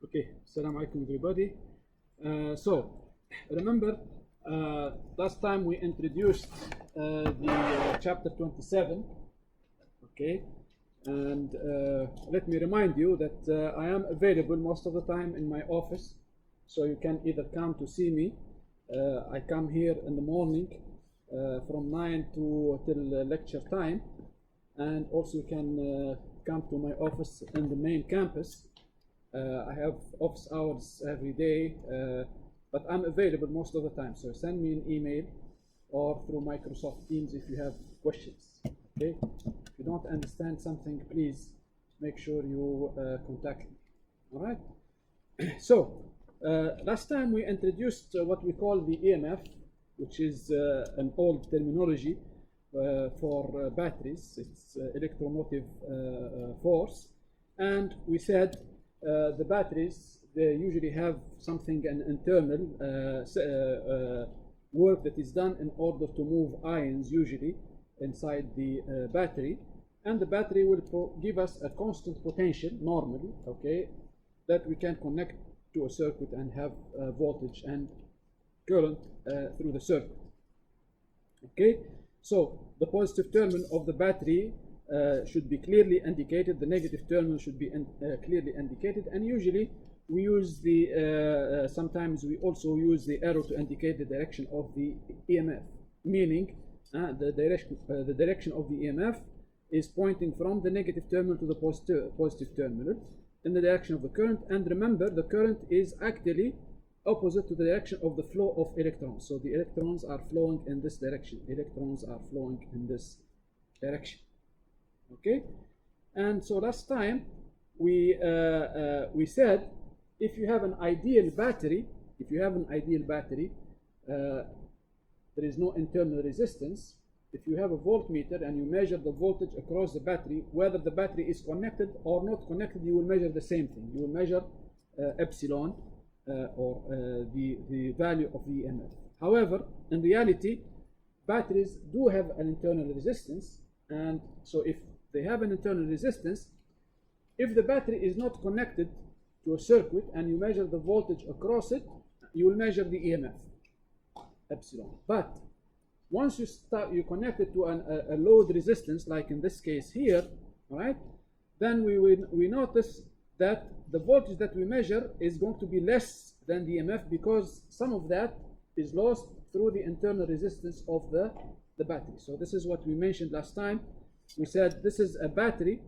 Okay, Assalamu alaikum everybody. So, remember last time we introduced the chapter 27, okay? And let me remind you that I am available most of the time in my office, so you can either come to see me. I come here in the morning from 9 to till lecture time, and also you can come to my office in the main campus. I have office hours every day, but I'm available most of the time. So send me an email or through Microsoft Teams if you have questions. Okay? If you don't understand something, please make sure you contact me. All right? So last time we introduced what we call the EMF, which is an old terminology for batteries. It's electromotive force, and we said the batteries, they usually have something, an internal work that is done in order to move ions usually inside the battery, and the battery will give us a constant potential normally, okay, that we can connect to a circuit and have voltage and current through the circuit. Okay, so the positive terminal of the battery should be clearly indicated, the negative terminal should be clearly indicated, and usually we use the, sometimes we also use the arrow to indicate the direction of the EMF, meaning the direction of the EMF is pointing from the negative terminal to the positive terminal in the direction of the current. And remember, the current is actually opposite to the direction of the flow of electrons. So the electrons are flowing in this direction. Electrons are flowing in this direction. Okay, and so last time we said if you have an ideal battery, there is no internal resistance. If you have a voltmeter and you measure the voltage across the battery, whether the battery is connected or not connected, you will measure the same thing. You will measure epsilon or the value of the EMF. However, in reality, batteries do have an internal resistance, and so if they have an internal resistance, if the battery is not connected to a circuit and you measure the voltage across it, you will measure the EMF, epsilon. But once you connect it to a load resistance, like in this case here, right, then we notice that the voltage that we measure is going to be less than the EMF, because some of that is lost through the internal resistance of the battery. So this is what we mentioned last time. We said this is a battery,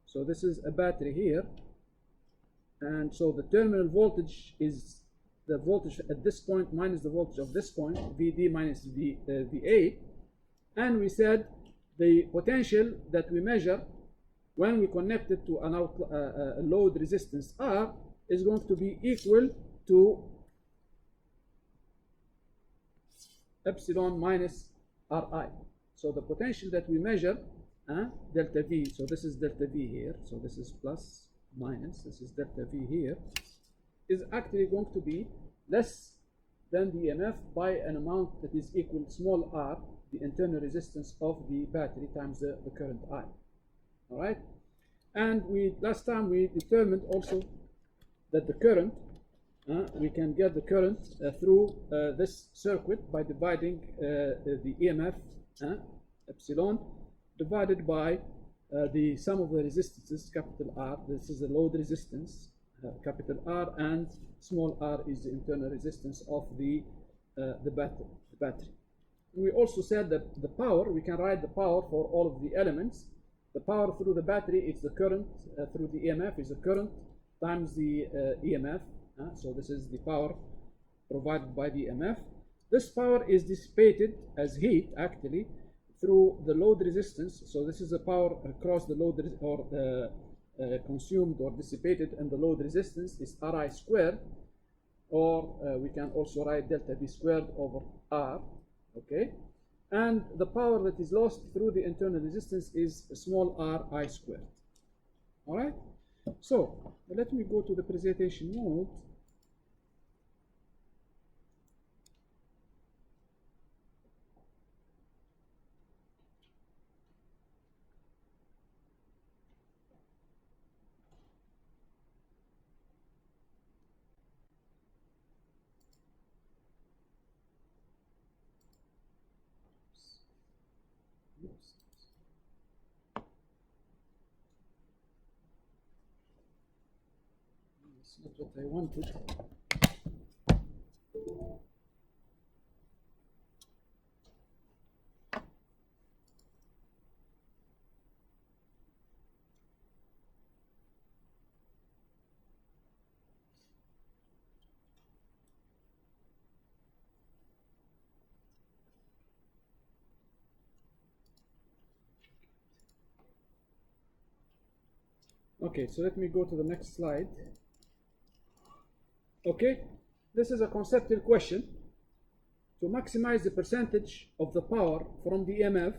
so this is a battery here, and so the terminal voltage is the voltage at this point minus the voltage of this point, Vd minus Va, and we said the potential that we measure when we connect it to a load resistance R is going to be equal to epsilon minus Ri. So the potential that we measure, delta V, so this is delta V here, so this is plus, minus, this is delta V here, is actually going to be less than the EMF by an amount that is equal to small r, the internal resistance of the battery, times the current I. All right? And last time we determined also that the current, we can get the current through this circuit by dividing the EMF, epsilon, divided by the sum of the resistances, capital R. This is the load resistance, capital R, and small r is the internal resistance of the battery. We also said that the power, we can write the power for all of the elements. The power through the battery is the current, through the EMF is the current times the EMF. So this is the power provided by the EMF. This power is dissipated as heat actually through the load resistance. So this is the power across the load, or consumed or dissipated in the load resistance is Ri squared, or we can also write delta V squared over R, okay? And the power that is lost through the internal resistance is small r I squared. All right? So let me go to the presentation mode. That's not what I wanted. Okay, so let me go to the next slide. Okay, this is a conceptual question. To maximize the percentage of the power from the EMF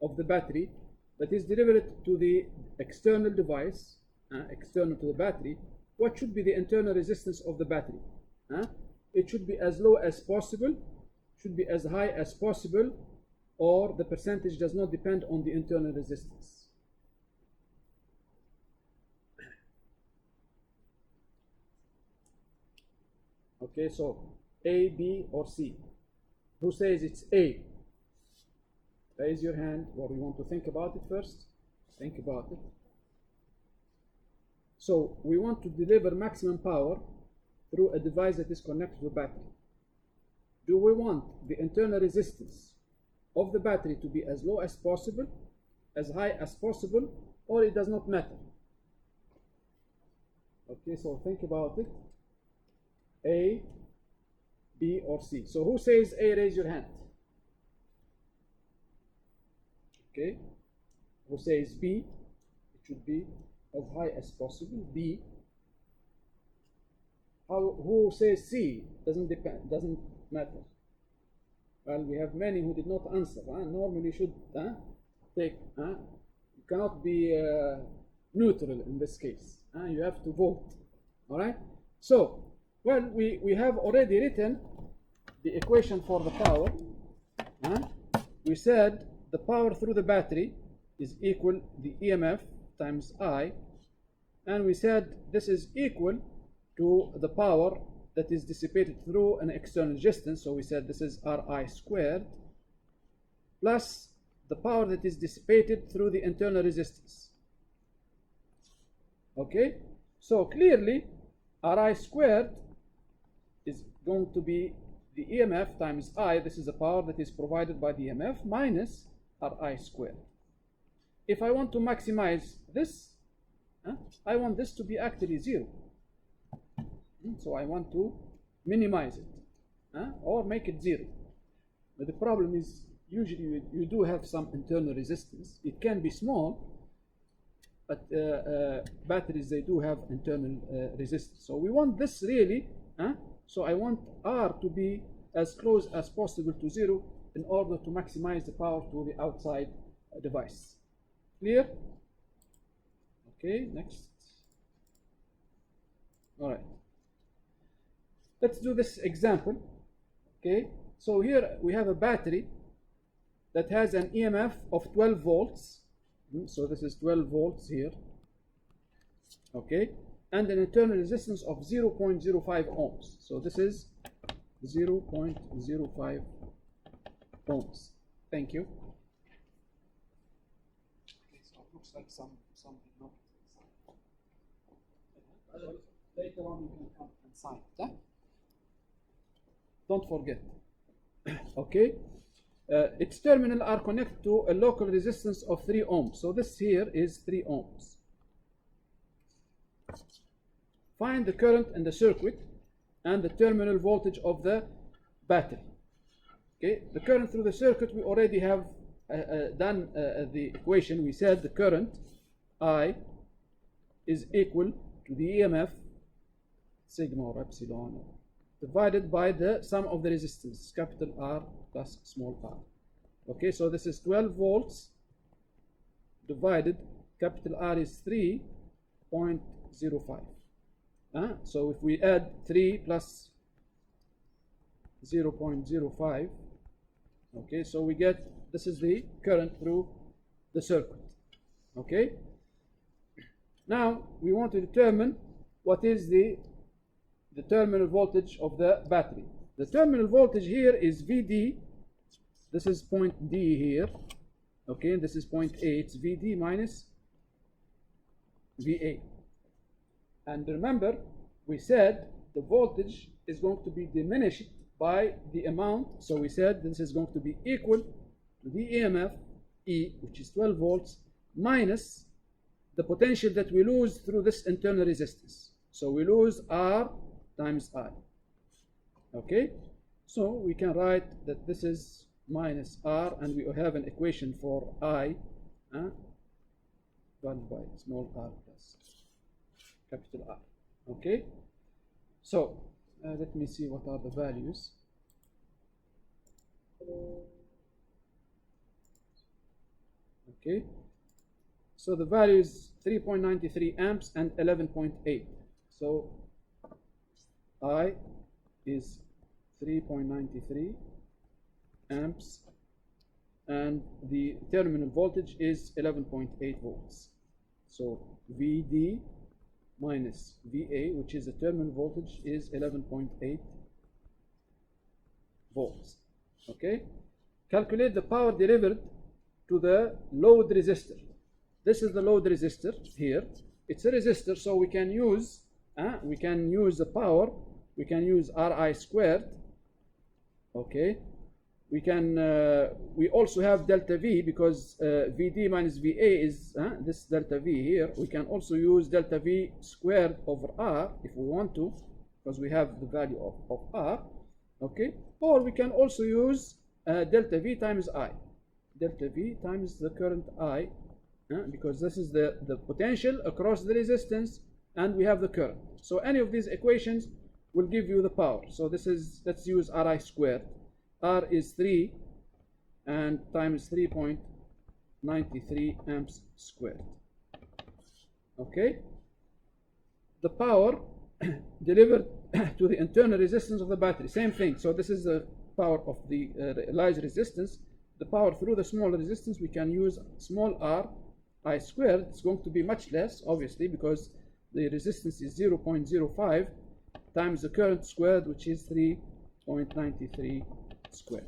of the battery that is delivered to the external device, external to the battery, what should be the internal resistance of the battery? It should be as low as possible, should be as high as possible, or the percentage does not depend on the internal resistance. Okay, so A, B, or C? Who says it's A? Raise your hand, or you want to think about it first? Think about it. So we want to deliver maximum power through a device that is connected to a battery. Do we want the internal resistance of the battery to be as low as possible, as high as possible, or it does not matter? Okay, so think about it. A, B, or C? So who says A? Raise your hand. Okay. Who says B? It should be as high as possible. B. Who says C? Doesn't depend. Doesn't matter. Well, we have many who did not answer. Normally, you should take. You cannot be neutral in this case. You have to vote. All right. So. Well, we have already written the equation for the power. We said the power through the battery is equal the EMF times I, and we said this is equal to the power that is dissipated through an external resistance, so we said this is Ri squared, plus the power that is dissipated through the internal resistance. Okay, so clearly Ri squared is going to be the EMF times I. This is the power that is provided by the EMF minus Ri squared. If I want to maximize this, I want this to be actually 0. So I want to minimize it or make it 0. But the problem is usually you do have some internal resistance. It can be small, but batteries, they do have internal resistance. So we want this really. So I want R to be as close as possible to 0 in order to maximize the power to the outside device. Clear? Okay, next. All right. Let's do this example. Okay, so here we have a battery that has an EMF of 12 volts. So this is 12 volts here. Okay. And an internal resistance of 0.05 ohms. So this is 0.05 ohms. Thank you. Okay, so it looks like some did not. Later on you can come and sign it. Don't forget. Okay. Its terminals are connected to a local resistance of 3 ohms. So this here is 3 ohms. Find the current in the circuit and the terminal voltage of the battery. Okay, the current through the circuit, we already have done the equation. We said the current I is equal to the EMF sigma or epsilon divided by the sum of the resistance, capital R plus small r. Okay, so this is 12 volts divided, capital R is 3.05. So if we add 3 plus 0.05, okay, so we get, this is the current through the circuit. Okay, now we want to determine what is the terminal voltage of the battery. The terminal voltage here is VD. This is point D here. Okay, and this is point A. It's VD minus VA. And remember, we said the voltage is going to be diminished by the amount. So we said this is going to be equal to the EMF E, which is 12 volts, minus the potential that we lose through this internal resistance. So we lose R times I. Okay? So we can write that this is minus R, and we have an equation for I, divided by small r plus capital R. Okay? So let me see what are the values. Okay, so the value is 3.93 amps and 11.8. So I is 3.93 amps and the terminal voltage is 11.8 volts. So VD minus VA, which is the terminal voltage, is 11.8 volts. Okay, calculate the power delivered to the load resistor. This is the load resistor here. It's a resistor, so we can use the power. We can use Ri squared. Okay, we also have delta V, because Vd minus Va is this delta V here. We can also use delta V squared over R if we want to, because we have the value of R. Okay, or we can also use delta V times I. Delta V times the current I, because this is the potential across the resistance, and we have the current. So any of these equations will give you the power. So this is, let's use Ri squared. R is 3 and times 3.93 amps squared. Okay, the power delivered to the internal resistance of the battery, same thing. So this is the power of the large resistance. The power through the small resistance, we can use small r I squared. It's going to be much less, obviously, because the resistance is 0.05 times the current squared, which is 3.93 squared.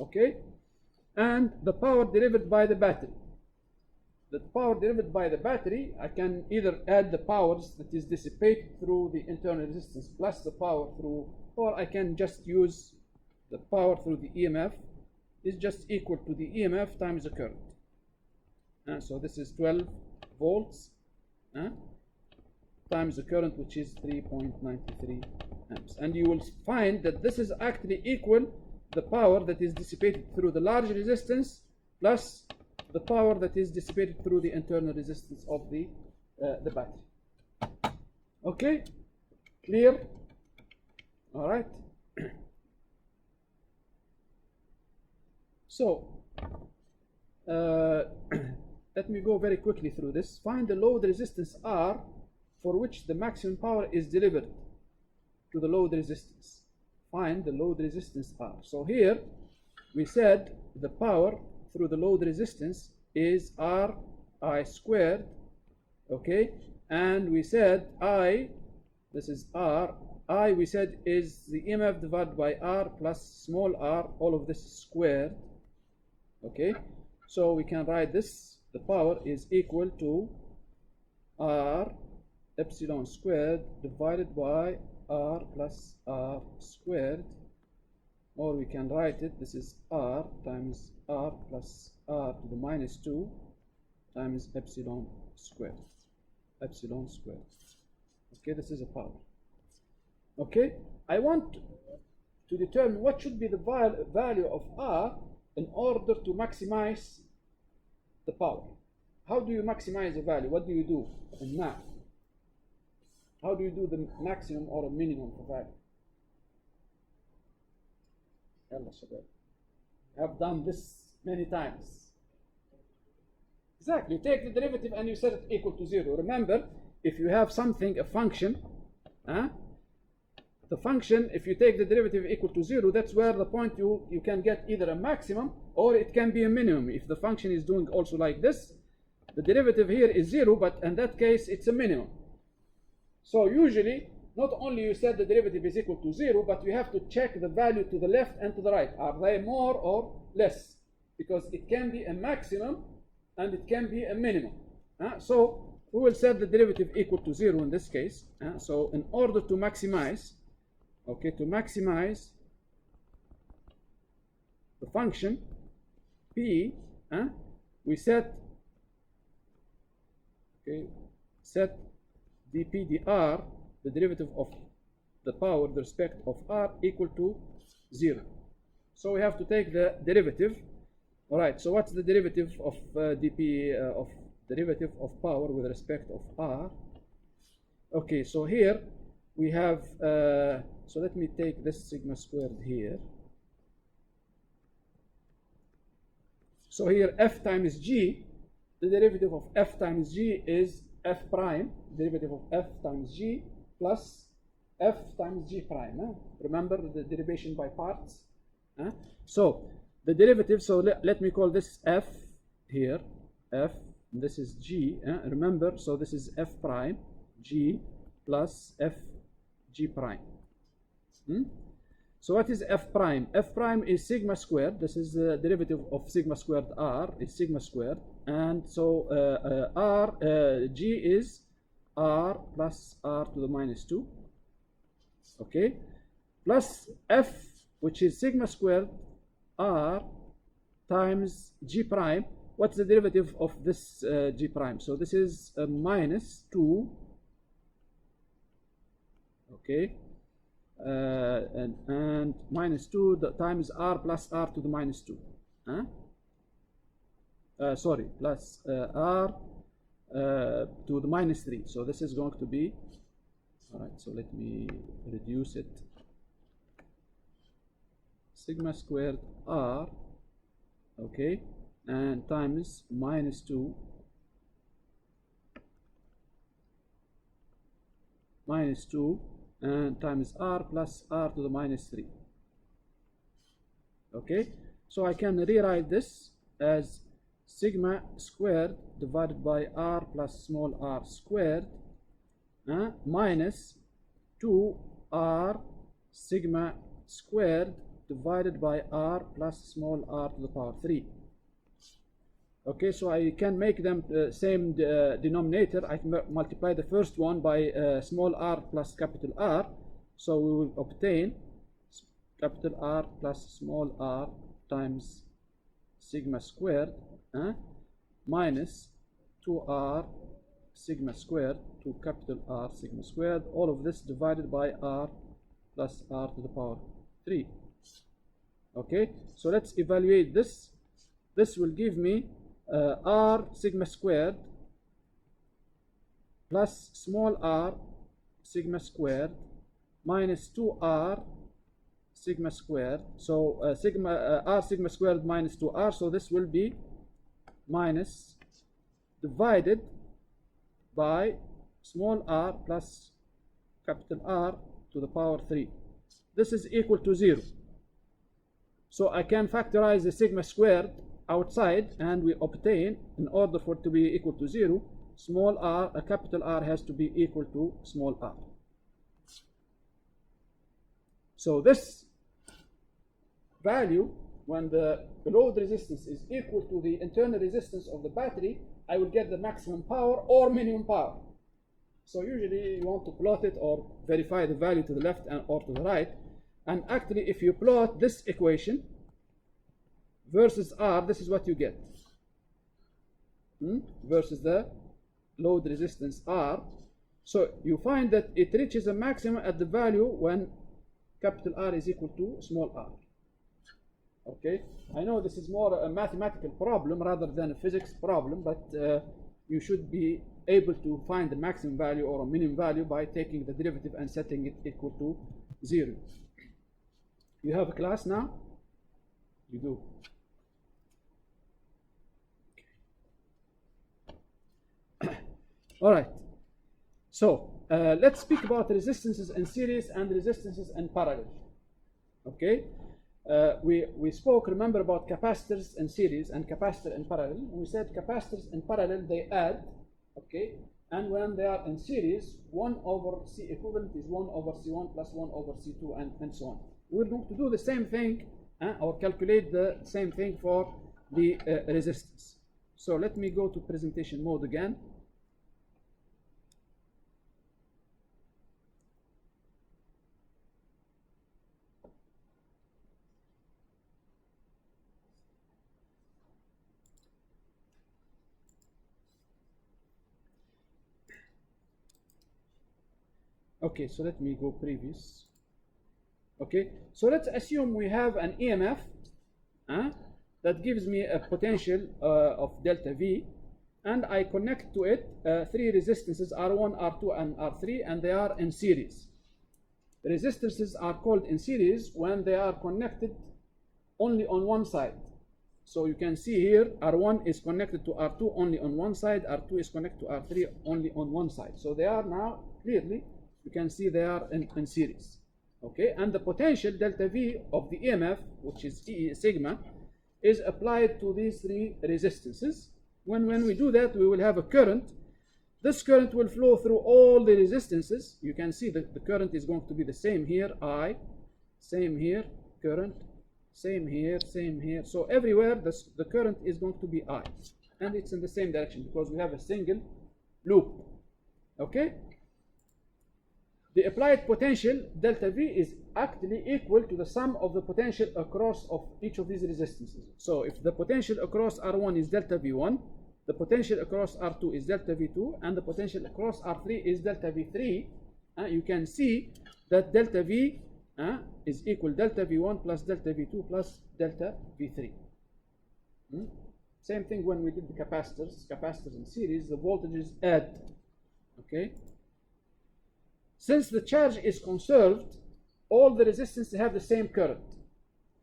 Okay, and the power delivered by the battery. The power delivered by the battery, I can either add the powers that is dissipated through the internal resistance plus the power through, or I can just use the power through the EMF is just equal to the EMF times the current. So this is 12 volts times the current, which is 3.93 amps. And you will find that this is actually equal the power that is dissipated through the large resistance plus the power that is dissipated through the internal resistance of the battery. Okay, clear? All right. So let me go very quickly through this. Find the load resistance R for which the maximum power is delivered to the load resistance. Find the load resistance R. So here we said the power through the load resistance is Ri squared. Okay, and we said I, this is R, I we said is the EMF divided by R plus small r, all of this squared. Okay, so we can write this, the power is equal to R epsilon squared divided by R plus R squared, or we can write it, this is R times R plus R to the minus 2 times epsilon squared. Epsilon squared. Okay, this is a power. Okay, I want to determine what should be the value of R in order to maximize the power. How do you maximize the value? What do you do in math? How do you do the maximum or a minimum for value? I've done this many times. Exactly, you take the derivative and you set it equal to 0. Remember, if you have something, a function, the function, if you take the derivative equal to 0, that's where the point you can get either a maximum or it can be a minimum. If the function is doing also like this, the derivative here is 0, but in that case it's a minimum. So usually, not only you set the derivative is equal to 0, but you have to check the value to the left and to the right. Are they more or less? Because it can be a maximum and it can be a minimum. So we will set the derivative equal to 0 in this case. So in order to maximize, okay, to maximize the function p, we set, okay, set dp dr, the derivative of the power with respect of r, equal to 0. So we have to take the derivative. All right, so what's the derivative of dp of derivative of power with respect of r? Okay, so here we have, so let me take this sigma squared here. So here f times g, the derivative of f times g is f prime, derivative of f times g plus f times g prime. Remember the derivation by parts. So the derivative, so let me call this f here, f, this is g. Remember, so this is f prime g plus f g prime. So what is f prime? F prime is sigma squared. This is the derivative of sigma squared r is sigma squared, and so g is r plus r to the minus 2. Okay, plus f, which is sigma squared r times g prime. What's the derivative of this g prime? So this is minus 2. Okay, and minus 2 times r plus r to the minus 2. Sorry, plus r to the minus 3. So this is going to be, all right, so let me reduce it. Sigma squared r, okay, and times minus 2 and times r plus r to the minus 3. Okay, so I can rewrite this as sigma squared divided by r plus small r squared minus 2r sigma squared divided by r plus small r to the power 3. Okay, so I can make them same denominator. I can multiply the first one by small r plus capital R. So we will obtain capital R plus small r times sigma squared minus 2r sigma squared to capital R sigma squared. All of this divided by r plus r to the power 3. Okay, so let's evaluate this. This will give me r sigma squared plus small r sigma squared minus 2r sigma squared. So r sigma squared minus 2r. So this will be minus divided by small r plus capital R to the power 3. This is equal to 0. So I can factorize the sigma squared outside, and we obtain, in order for it to be equal to 0, small r, a capital R has to be equal to small r. So this value, when the load resistance is equal to the internal resistance of the battery, I will get the maximum power or minimum power. So usually you want to plot it or verify the value to the left and or to the right. And actually, if you plot this equation versus R, this is what you get. Versus the load resistance R. So you find that it reaches a maximum at the value when capital R is equal to small r. Okay, I know this is more a mathematical problem rather than a physics problem, but you should be able to find the maximum value or a minimum value by taking the derivative and setting it equal to 0. You have a class now? You do. All right. So let's speak about resistances in series and resistances in parallel. Okay. We spoke, remember, about capacitors in series and capacitor in parallel. And we said capacitors in parallel, they add, okay, and when they are in series, 1 over C equivalent is 1 over C1 plus 1 over C2 and so on. We're going to do the same thing or calculate the same thing for the resistance. So let me go to presentation mode again. Okay, so let me go previous. Okay, so let's assume we have an EMF that gives me a potential of delta V, and I connect to it three resistances R1, R2, and R3, and they are in series. The resistances are called in series when they are connected only on one side. So you can see here R1 is connected to R2 only on one side, R2 is connected to R3 only on one side. So they are now clearly, you can see they are in series. Okay, and the potential delta V of the EMF, which is E sigma, is applied to these three resistances. When we do that, we will have a current. This current will flow through all the resistances. You can see that the current is going to be the same here, I, same here, current, same here, same here. So everywhere the current is going to be I, and it's in the same direction because we have a single loop. Okay? The applied potential delta V is actually equal to the sum of the potential across of each of these resistances. So if the potential across R1 is delta V1, the potential across R2 is delta V2, and the potential across R3 is delta V3, you can see that delta V is equal delta V1 plus delta V2 plus delta V3. Same thing when we did the capacitors in series, the voltages add. Okay? Since the charge is conserved, all the resistances have the same current.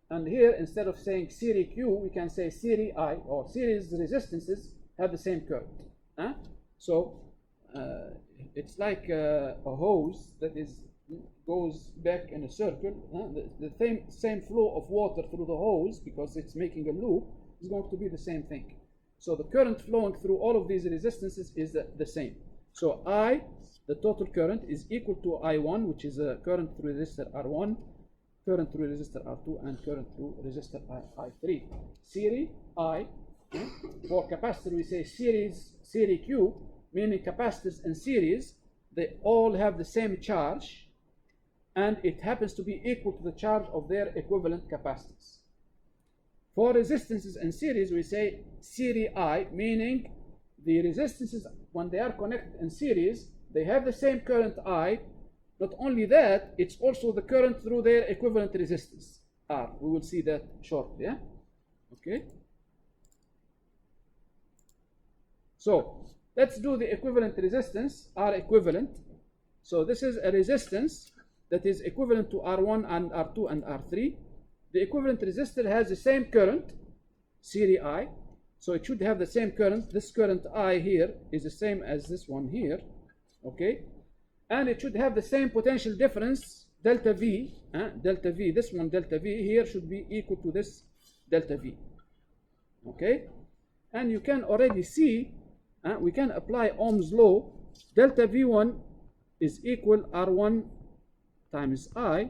And here, instead of saying series Q, we can say series I, or series resistances have the same current. So it's like a hose that goes back in a circle. The same flow of water through the hose, because it's making a loop, is going to be the same thing. So the current flowing through all of these resistances is the same. So I, the total current, is equal to I1, which is a current through resistor R1, current through resistor R2, and current through resistor I3. Series I, for capacitor we say series Q, meaning capacitors in series, they all have the same charge, and it happens to be equal to the charge of their equivalent capacitors. For resistances in series, we say series I, meaning the resistances, when they are connected in series, they have the same current I. Not only that, it's also the current through their equivalent resistance, R. We will see that shortly. Yeah? Okay. So let's do the equivalent resistance, R equivalent. So this is a resistance that is equivalent to R1 and R2 and R3. The equivalent resistor has the same current, series I. So it should have the same current. This current I here is the same as this one here. Okay, and it should have the same potential difference, delta V. Delta V, this one delta V here should be equal to this delta V. Okay, and you can already see, we can apply Ohm's law. Delta V1 is equal R1 times I,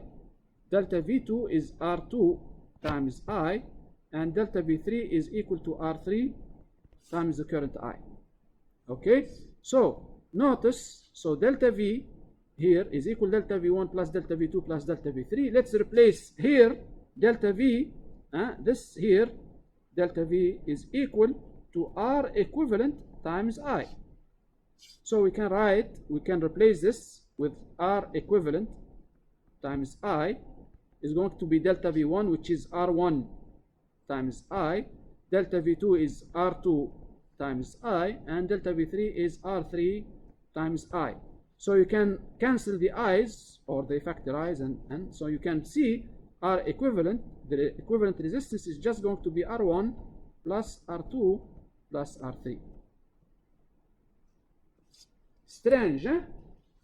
delta V2 is R2 times I, and delta V3 is equal to R3 times the current I. Okay, so notice, so delta V here is equal delta V1 plus delta V2 plus delta V3. Let's replace here delta V, this here, delta V is equal to R equivalent times I. So we can replace this with R equivalent times I is going to be delta V1, which is R1 times I, delta V2 is R2 times I, and delta V3 is R3 times I. So you can cancel the i's, or they factorize, and so you can see R equivalent, the equivalent resistance is just going to be R1 plus R2 plus R3. Strange, eh?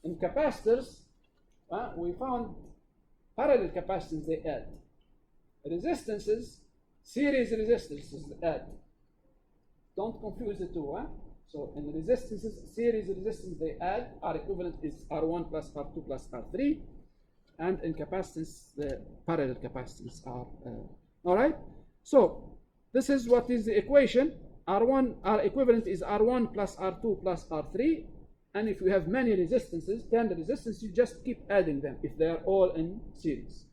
In capacitors, we found parallel capacitors they add. Resistances, series resistances add. Don't confuse the two. So in resistances, series resistance they add. R equivalent is R1 plus R2 plus R3. And in capacitance, the parallel capacitance are. All right? So this is what is the equation. R equivalent is R1 plus R2 plus R3. And if you have many resistances, 10 resistances, you just keep adding them if they are all in series.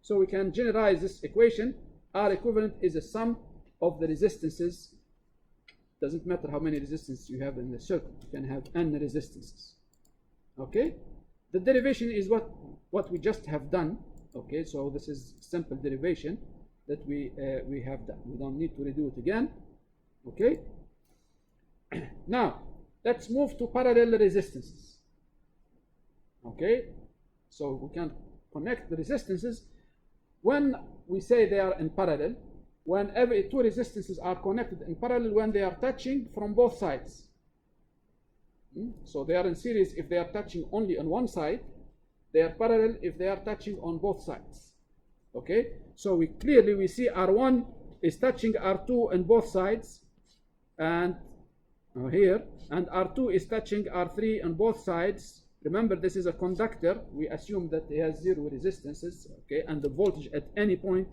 So we can generalize this equation. R equivalent is a sum of the resistances. Doesn't matter how many resistances you have in the circuit. You can have n resistances. Okay? The derivation is what we just have done. Okay, so this is simple derivation that we have done. We don't need to redo it again. Okay. Now let's move to parallel resistances. Okay, so we can connect the resistances when we say they are in parallel. Whenever two resistances are connected in parallel, when they are touching from both sides. So they are in series if they are touching only on one side. They are parallel if they are touching on both sides. Okay, so we clearly see R1 is touching R2 on both sides, and here, and R2 is touching R3 on both sides. Remember, this is a conductor. We assume that it has zero resistances. Okay, and the voltage at any point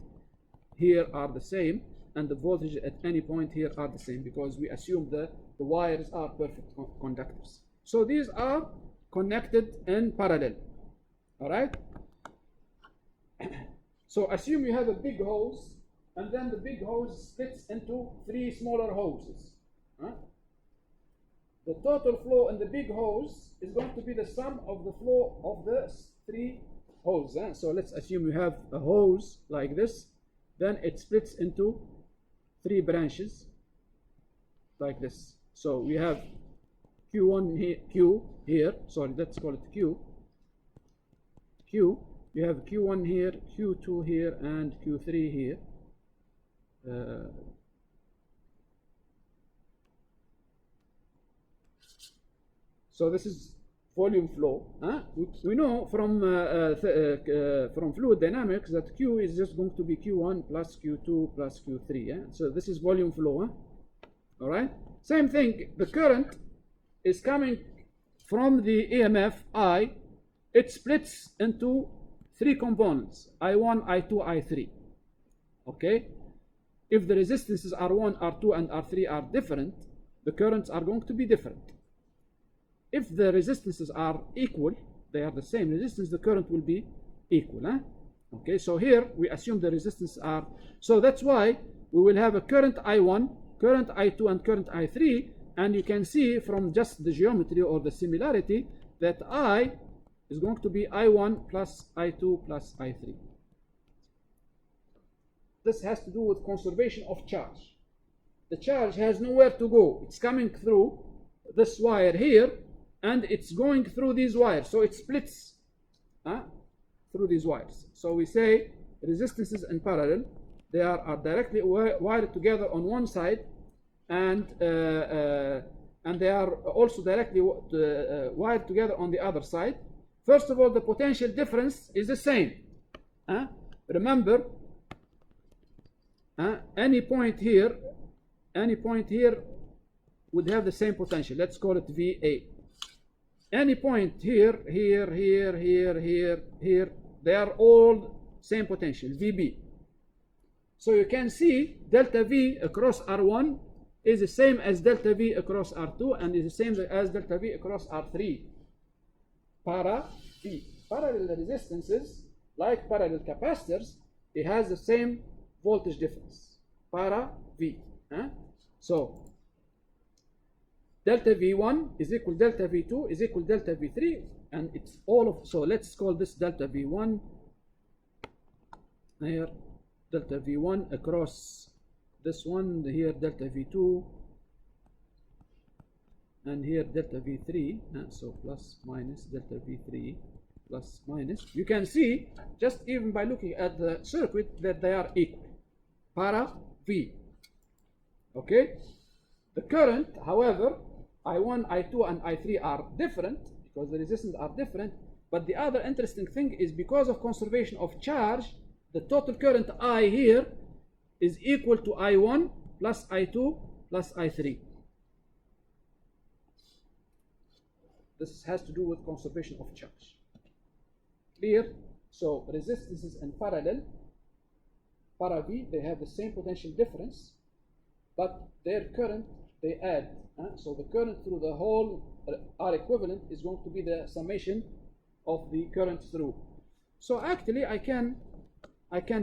here are the same, and the voltage at any point here are the same, because we assume that the wires are perfect conductors. So these are connected in parallel. All right. So assume you have a big hose, and then the big hose splits into three smaller hoses. The total flow in the big hose is going to be the sum of the flow of the three hoses. So let's assume you have a hose like this. Then it splits into three branches like this. So we have Q1 here, Q here. Sorry, let's call it Q. Q. You have Q1 here, Q2 here, and Q3 here. So this is volume flow. We know from fluid dynamics that Q is just going to be Q1 plus Q2 plus Q3. So this is volume flow. All right. Same thing. The current is coming from the EMF I. It splits into three components: I1, I2, I3. Okay. If the resistances R1, R2, and R3 are different, the currents are going to be different. If the resistances are equal, they are the same resistance, the current will be equal. Okay, so here we assume the resistance are, so that's why we will have a current I1, current I2, and current I3, and you can see from just the geometry or the similarity that I is going to be I1 plus I2 plus I3. This has to do with conservation of charge. The charge has nowhere to go. It's coming through this wire here, and it's going through these wires, so it splits through these wires. So we say resistances in parallel, they are directly wired together on one side, and they are also directly wired together on the other side. First of all, the potential difference is the same. Remember, any point here would have the same potential. Let's call it VA. Any point here, they are all same potential, VB. So you can see delta V across R1 is the same as delta V across R2, and is the same as delta V across R3. Para V. Parallel resistances, like parallel capacitors, it has the same voltage difference. Para V. So delta V1 is equal delta V2 is equal delta V3, and it's all of, so let's call this delta V1 here, delta V1 across this one here, delta V2, and here delta V3, so plus minus delta V3 plus minus. You can see just even by looking at the circuit that they are equal. Para V. Okay. The current, however, I1, I2, and I3 are different because the resistance are different. But the other interesting thing is, because of conservation of charge, the total current I here is equal to I1 plus I2 plus I3. This has to do with conservation of charge. Clear? So resistances in parallel, para V, they have the same potential difference, but their current they add. So the current through the whole R equivalent is going to be the summation of the current through. So actually I can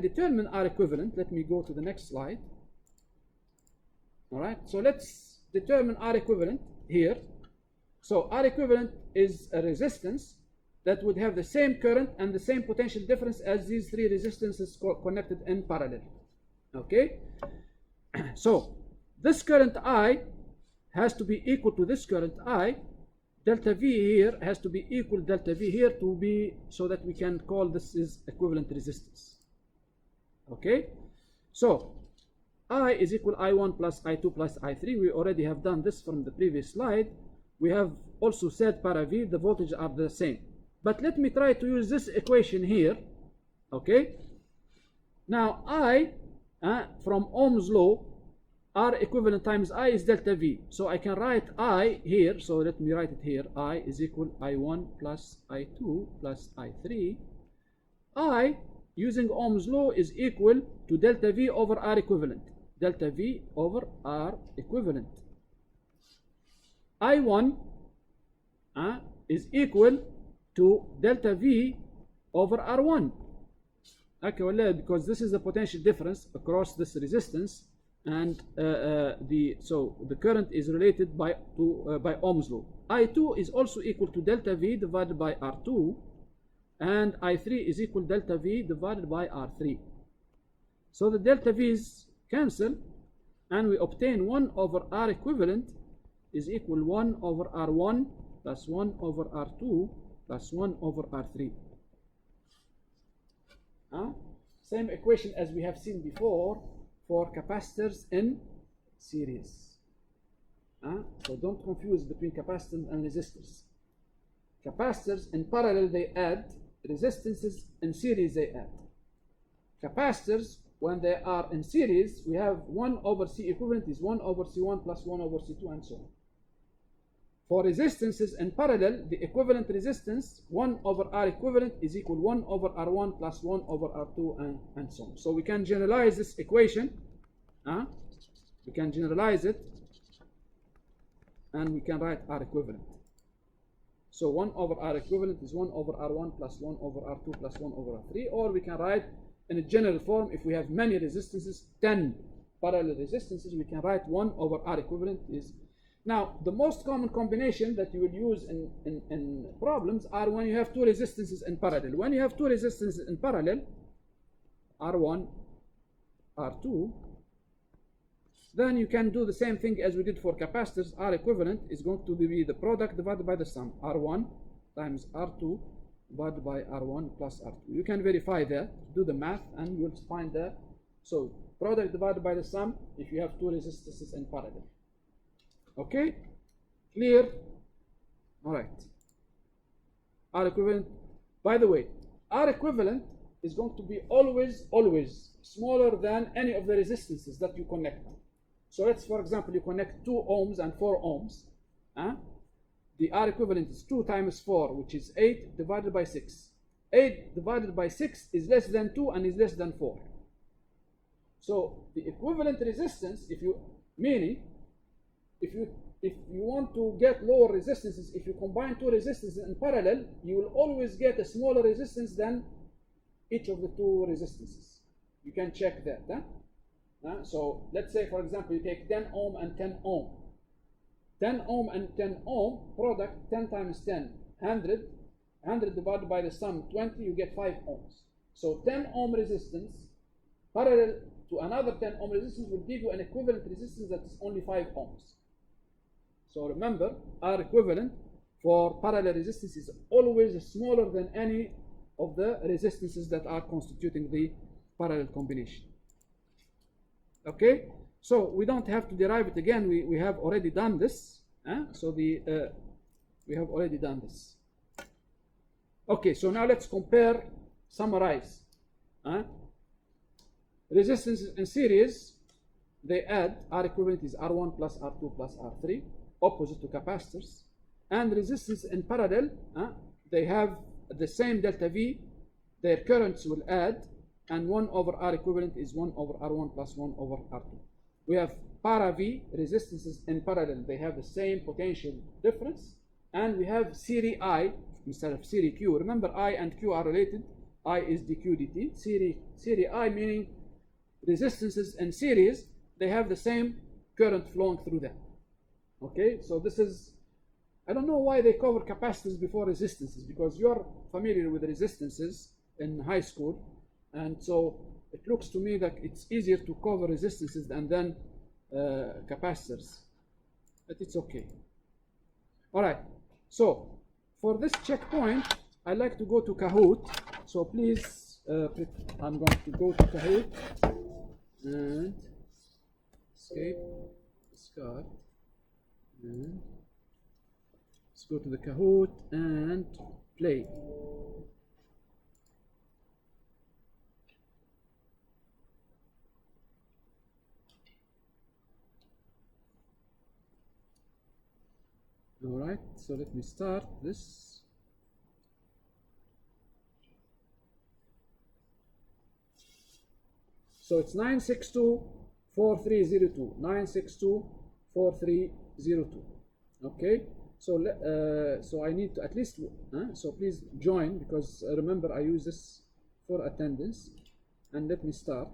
determine R equivalent. Let me go to the next slide. All right, so let's determine R equivalent here. So R equivalent is a resistance that would have the same current and the same potential difference as these three resistances connected in parallel. Okay? So this current I has to be equal to this current I. Delta V here has to be equal to delta V here to be, so that we can call this is equivalent resistance. Okay? So I is equal I1 plus I2 plus I3. We already have done this from the previous slide. We have also said para V, the voltages are the same. But let me try to use this equation here. Okay? Now I, from Ohm's law, R equivalent times I is delta V. So I can write I here. So let me write it here. I is equal I1 plus I2 plus I3. I, using Ohm's law, is equal to delta V over R equivalent. Delta V over R equivalent. I1 is equal to delta V over R1. Okay, well, because this is the potential difference across this resistance, and so the current is related by Ohm's law. I2 is also equal to delta V divided by R2, and I3 is equal to delta V divided by R3. So the delta V's cancel, and we obtain 1 over R equivalent is equal 1 over R1 plus 1 over R2 plus 1 over R3. Same equation as we have seen before for capacitors in series. So don't confuse between capacitors and resistors. Capacitors in parallel they add, resistances in series they add. Capacitors, when they are in series, we have 1 over C equivalent is 1 over C1 plus 1 over C2 and so on. For resistances in parallel, the equivalent resistance 1 over R equivalent is equal 1 over R1 plus 1 over R2 and so on. So we can generalize this equation. We can generalize it, and we can write R equivalent. So 1 over R equivalent is 1 over R1 plus 1 over R2 plus 1 over R3, or we can write in a general form, if we have many resistances, 10 parallel resistances, we can write 1 over R equivalent is. Now, the most common combination that you will use in problems are when you have two resistances in parallel. When you have two resistances in parallel, R1, R2, then you can do the same thing as we did for capacitors. R equivalent is going to be the product divided by the sum. R1 times R2 divided by R1 plus R2. You can verify that, do the math, and you will find that. So, product divided by the sum if you have two resistances in parallel. Okay? Clear? All right. R equivalent. By the way, R equivalent is going to be always smaller than any of the resistances that you connect. So let's, for example, you connect 2 ohms and 4 ohms. The R equivalent is 2 times 4, which is 8 divided by 6. 8 divided by 6 is less than 2 and is less than 4. So the equivalent resistance, if you want to get lower resistances, if you combine two resistances in parallel, you will always get a smaller resistance than each of the two resistances. You can check that. So let's say, for example, you take 10 ohm and 10 ohm. 10 ohm and 10 ohm, product 10 times 10, 100. 100 divided by the sum 20, you get 5 ohms. So 10 ohm resistance parallel to another 10 ohm resistance will give you an equivalent resistance that is only 5 ohms. So remember, R equivalent for parallel resistance is always smaller than any of the resistances that are constituting the parallel combination. Okay, so we don't have to derive it again. We have already done this. We have already done this. Okay, so now let's compare, summarize. Resistance in series, they add. R equivalent is R1 plus R2 plus R3, opposite to capacitors. And resistance in parallel, they have the same delta V. Their currents will add, and 1 over R equivalent is 1 over R1 plus 1 over R2. We have para V, resistances in parallel. They have the same potential difference. And we have series I instead of series Q. Remember, I and Q are related. I is dq dt. Series I meaning resistances in series, they have the same current flowing through them. Okay, so this is I don't know why they cover capacitors before resistances, because you're familiar with resistances in high school, and so it looks to me that it's easier to cover resistances and then capacitors, but it's okay. All right, so for this checkpoint, I like to go to Kahoot, so please, I'm going to go to Kahoot and escape, discard, and let's go to the Kahoot and play. All right, so let me start this. So it's 962-4302, 962-4302. Okay, so so I need to at least, so please join, because remember I use this for attendance. And let me start.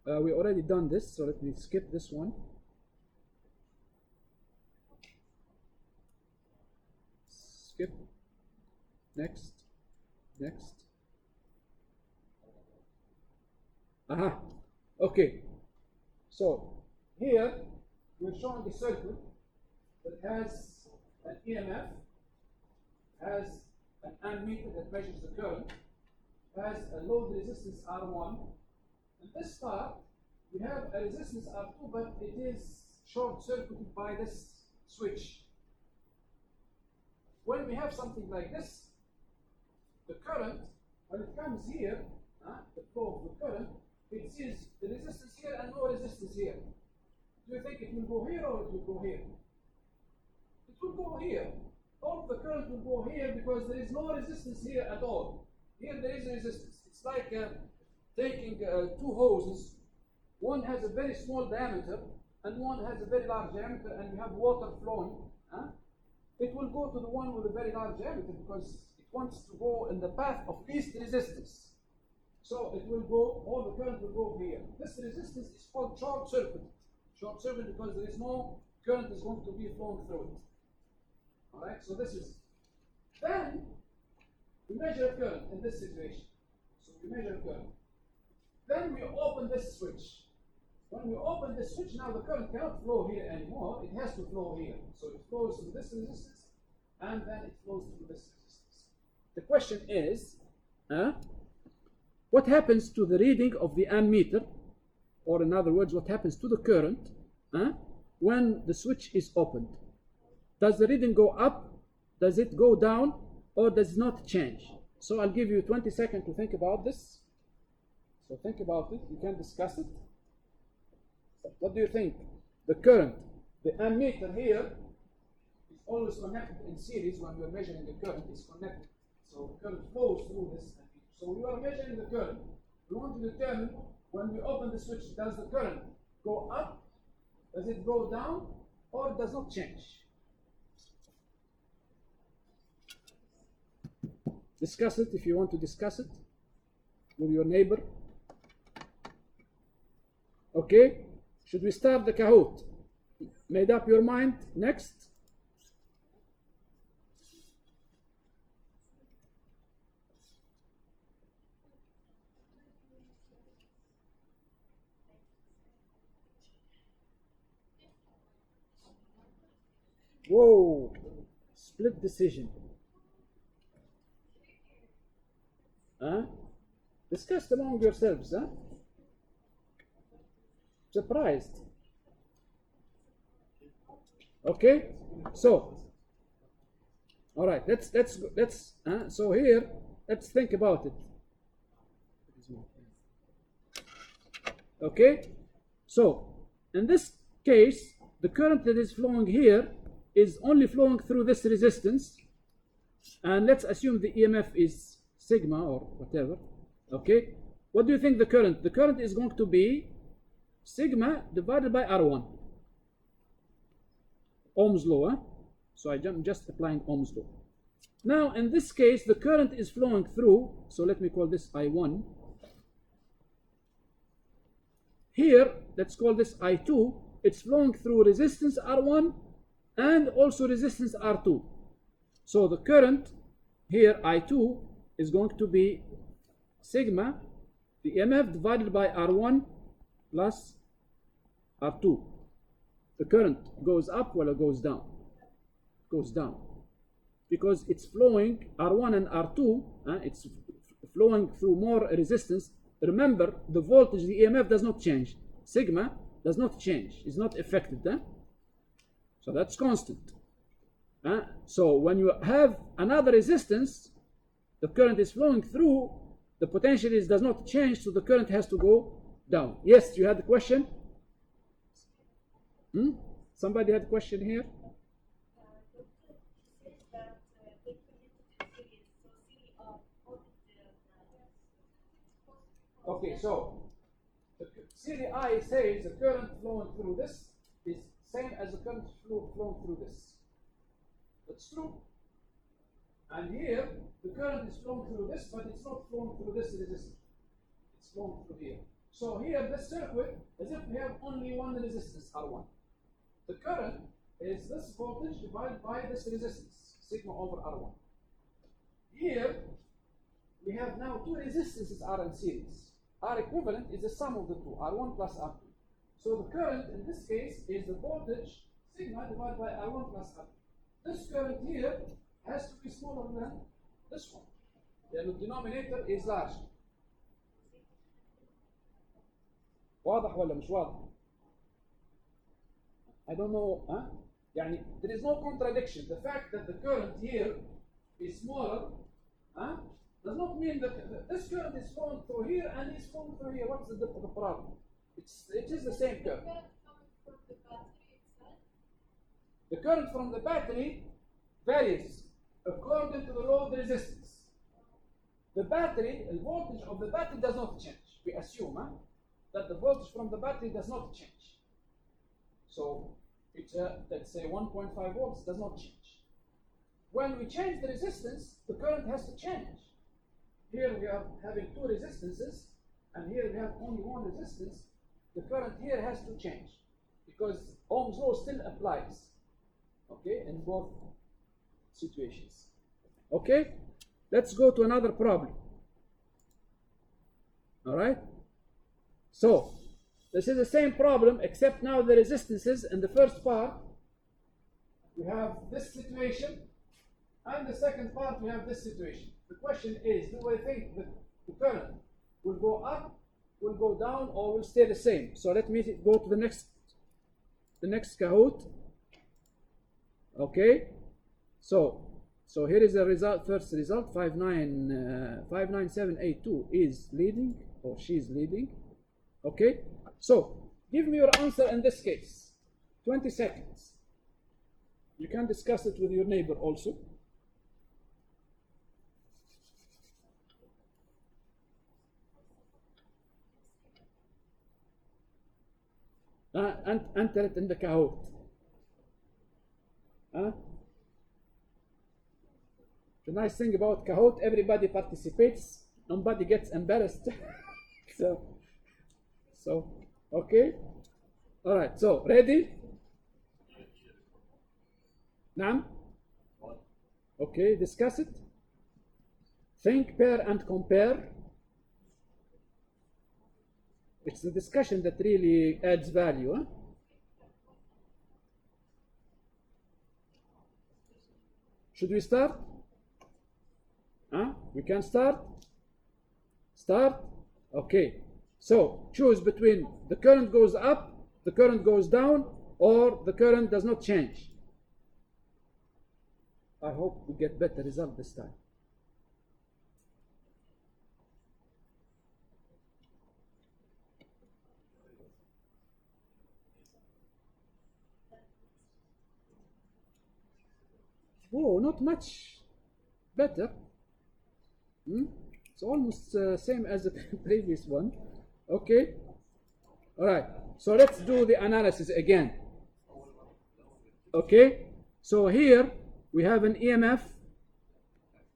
We already done this, so let me skip this one. Skip. Next. Next. Aha. Okay. So here we're showing a circuit that has an EMF, has an ammeter that measures the current, has a load resistance R1. In this part, we have a resistance R2, but it is short-circuited by this switch. When we have something like this, the current, when it comes here, the flow of the current, it sees the resistance here and no resistance here. Do you think it will go here or it will go here? It will go here. All of the current will go here because there is no resistance here at all. Here there is a resistance. It's like taking two hoses. One has a very small diameter and one has a very large diameter, and you have water flowing. It will go to the one with a very large diameter because it wants to go in the path of least resistance. So it will go, all the current will go here. This resistance is called short circuit. Short circuit because there is no current is going to be flowing through it. All right, so this is. Then we measure current in this situation. So we measure current. Then we open this switch. When we open this switch, now the current cannot flow here anymore. It has to flow here. So it flows through this resistance, and then it flows through this resistance. The question is, what happens to the reading of the ammeter, or in other words, what happens to the current when the switch is opened? Does the reading go up? Does it go down? Or does it not change? So I'll give you 20 seconds to think about this. So think about it. You can discuss it. What do you think? The current, the ammeter here is always connected in series. When we're measuring the current, it's connected. So the current flows through this ammeter. So we are measuring the current. We want to determine when we open the switch, does the current go up? Does it go down? Or it does not change? Discuss it if you want to discuss it with your neighbor. Okay, should we start the Kahoot? Made up your mind? Next. Whoa, split decision. Discuss among yourselves. Surprised. Okay, so all right, let's so here let's think about it. Okay, so in this case, the current that is flowing here is only flowing through this resistance, and let's assume the EMF is sigma or whatever. Okay, what do you think the current? The current is going to be sigma divided by R1. Ohm's law. So I'm just applying Ohm's law. Now in this case, the current is flowing through. So let me call this I1. Here, let's call this I2. It's flowing through resistance R1 and also resistance R2. So the current here, I2, is going to be sigma, the EMF divided by R1 plus R2. The current goes up while it goes down. Goes down. Because it's flowing R1 and R2, it's flowing through more resistance. Remember, the voltage, the EMF does not change. Sigma does not change. It's not affected. So that's constant. So when you have another resistance, the current is flowing through, the potential does not change, so the current has to go down. Yes, you had a question? Somebody had a question here? Okay, so the series I says the current flowing through this is same as the current flowing through this. That's true. And here, the current is flowing through this, but it's not flowing through this resistance. It's flowing through here. So here, this circuit, as if we have only one resistance, R1. The current is this voltage divided by this resistance, sigma over R1. Here, we have now two resistances R in series. R equivalent is the sum of the two, R1 plus R2. So the current, in this case, is the voltage, sigma divided by R1 plus R2. This current here has to be smaller than this one. The denominator is large. واضح ولا مش واضح؟ I don't know. يعني there is no contradiction. The fact that the current here is smaller does not mean that this current is flowing through here and is flowing through here. What's the problem? It is the same current. The current from the battery varies according to the load resistance. The battery, the voltage of the battery does not change. We assume that the voltage from the battery does not change. So it's let's say 1.5 volts does not change. When we change the resistance, the current has to change. Here we are having two resistances, and here we have only one resistance. The current here has to change because Ohm's law still applies. Okay, in both situations. Okay, let's go to another problem. All right. So this is the same problem, except now the resistances in the first part we have this situation, and the second part we have this situation. The question is, do I think that the current will go up, will go down, or will stay the same? So let me go to the next Kahoot. Okay, so here is the result. First result, 59782 is leading, or she is leading. Okay, so give me your answer in this case. 20 seconds. You can discuss it with your neighbor also. Enter it in the Kahoot. The nice thing about Kahoot, everybody participates, nobody gets embarrassed. so okay, all right. So ready? Naam? Okay, discuss it. Think, pair, and compare. It's the discussion that really adds value. Should we start? We can start? Start? Okay. So choose between the current goes up, the current goes down, or the current does not change. I hope we get better result this time. Oh, not much better. It's almost same as the previous one. Okay. All right. So let's do the analysis again. Okay. So here we have an EMF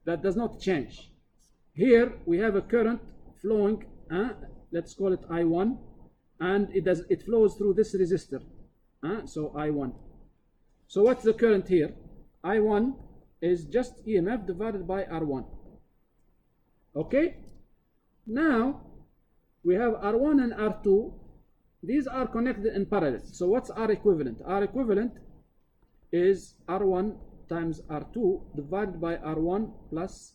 that does not change. Here we have a current flowing. Let's call it I1, and it flows through this resistor. So I1. So what's the current here? I1 is just EMF divided by R1. Okay? Now we have R1 and R2. These are connected in parallel. So what's R equivalent? R equivalent is R1 times R2 divided by R1 plus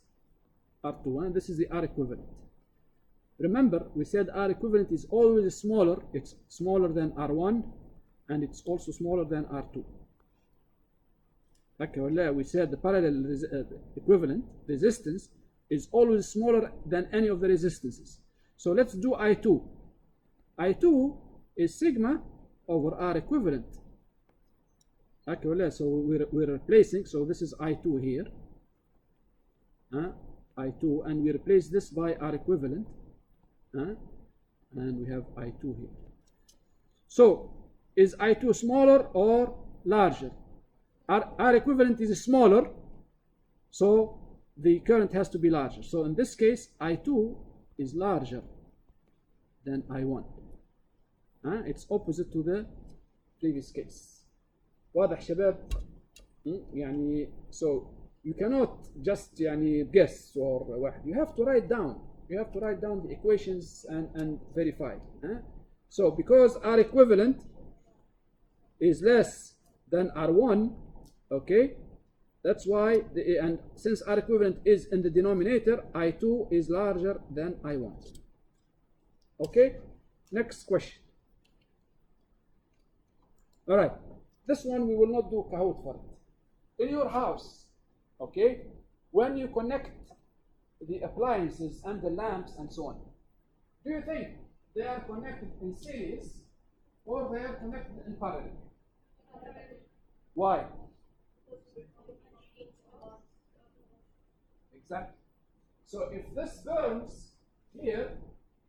R2. And this is the R equivalent. Remember, we said R equivalent is always smaller. It's smaller than R1, and it's also smaller than R2. Okay, we said the parallel equivalent resistance is always smaller than any of the resistances. So let's do I2. I2 is sigma over R equivalent. Okay, so we're replacing, so this is I2 here. I2, and we replace this by R equivalent. And we have I2 here. So is I2 smaller or larger? R equivalent is smaller, so the current has to be larger. So in this case, I2 is larger than I1. It's opposite to the previous case. واضح شباب؟ يعني so you cannot just يعني guess or واحد. You have to write down. You have to write down the equations and verify. So because R equivalent is less than R1, okay, that's why, and since R equivalent is in the denominator, I2 is larger than I1. Okay, next question. All right, this one we will not do Kahoot for it. In your house, okay, when you connect the appliances and the lamps and so on, do you think they are connected in series or they are connected in parallel? Why? Exactly. So if this burns here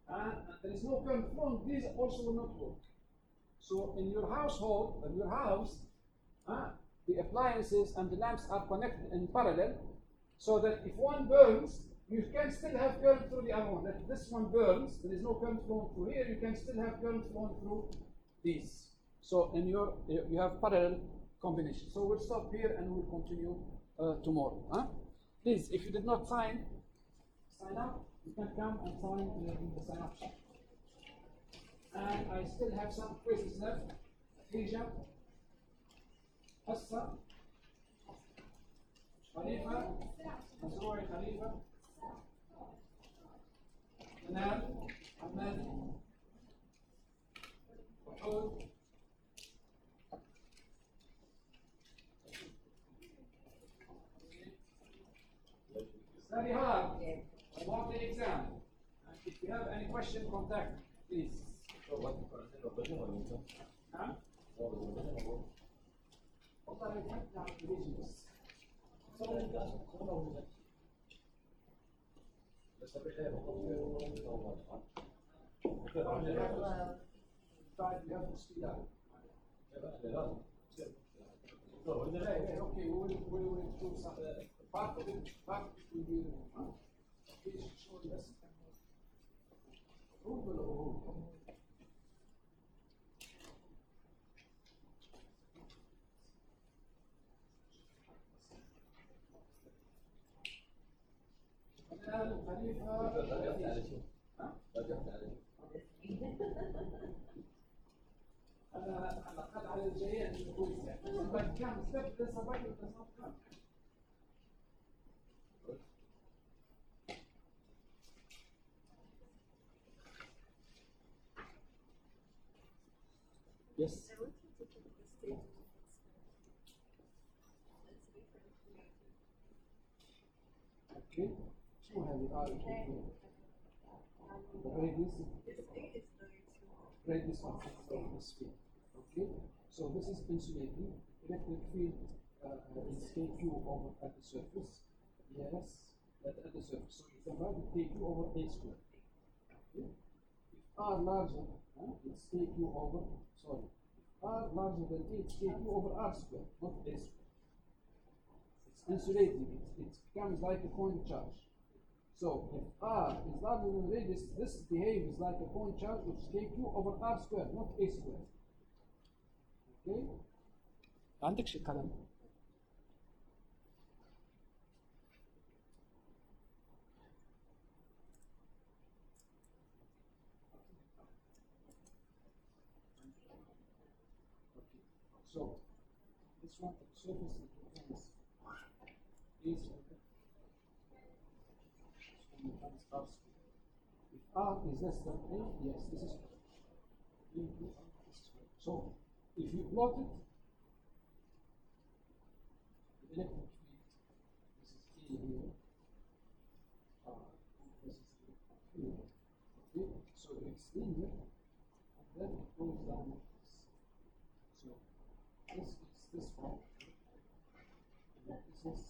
and there is no current flowing, these also will not work. So in your household, in your house, the appliances and the lamps are connected in parallel, so that if one burns, you can still have current through the other one. If this one burns, there is no current flowing through here, you can still have current flowing through these. So in you have parallel combination. So we'll stop here and we'll continue tomorrow. Please, if you did not sign up, you can come and sign in the sign up sheet. And I still have some quizzes left. Khadija, Hassa, Khalifa, Masroor Khalifa, Manal, Ahmed, Mahmoud. Study hard. I want the exam. And if you have any question, contact me, please. نعم؟ والله نعم بيجلس. Okay, we will do something. Part of it will be please show this. على الجيان كم ستيب لسه باقي كم. Yes. Okay. شو هذه radius of the sphere. Okay. So this is insulating. Electric field is KQ over at the surface. Yes, at the surface. So you can write KQ over A squared. Okay. If R larger, it's KQ over, sorry. R larger than A, it's KQ over R squared, not A squared. It's insulating. It becomes like a point charge. So if r is larger than radius, this behaves like a point charge, which is kq over r squared, not a squared. Okay? عندك شي قلم؟ So this one, the surface is is if r is less than a, yes, this is so if you plot it, the electric field, this is a here, this is here, okay, so it's linear, and then it goes down like this. So this is this one, and this is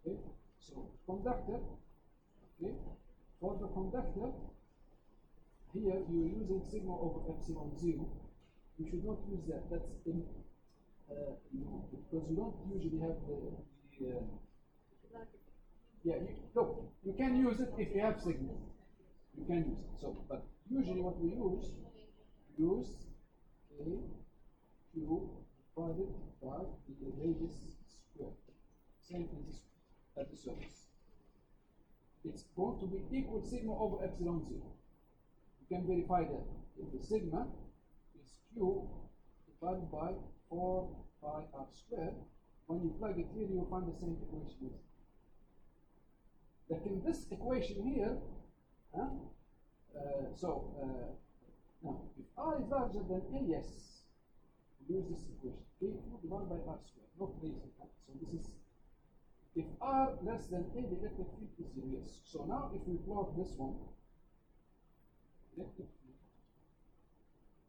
okay. So conductor, okay, for the conductor, here you're using sigma over epsilon 0. You should not use that. That's in because you don't usually have the yeah. Look, you can use it if you have sigma. You can use it. So, but usually what we use a q divided by the radius squared. Same as at the surface. It's going to be equal sigma over epsilon 0. You can verify that. If the sigma is q divided by 4 pi r squared, when you plug it here, you'll find the same equation. Like in this equation here, now, if r is larger than a, yes, use this equation. K divided by r squared, not raising that. So this is, if r less than a, the electric field is 0, yes. So now if we plot this one, electric field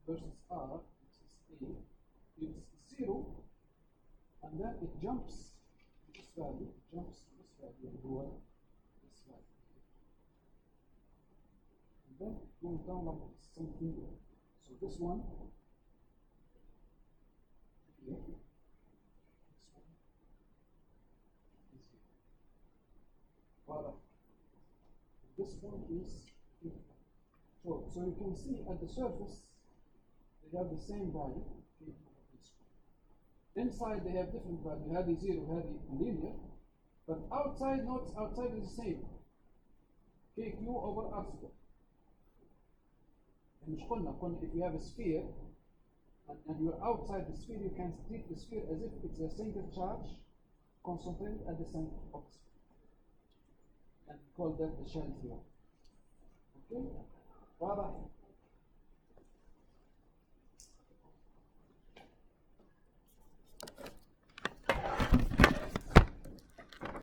versus r, this is a, it's 0, and then it jumps to this value, and lower this value. And then it goes down like something. So this one, here, this one is here. But this point is here. So you can see at the surface, they have the same value. Inside they have different value. هذه 0, هذه linear. But outside notes, outside is the same. KQ over R squared. And مش قلنا if you have a sphere and you're outside the sphere, you can treat the sphere as if it's a single charge concentrated at the center of the sphere. And call that the shell theorem. Okay? واضح؟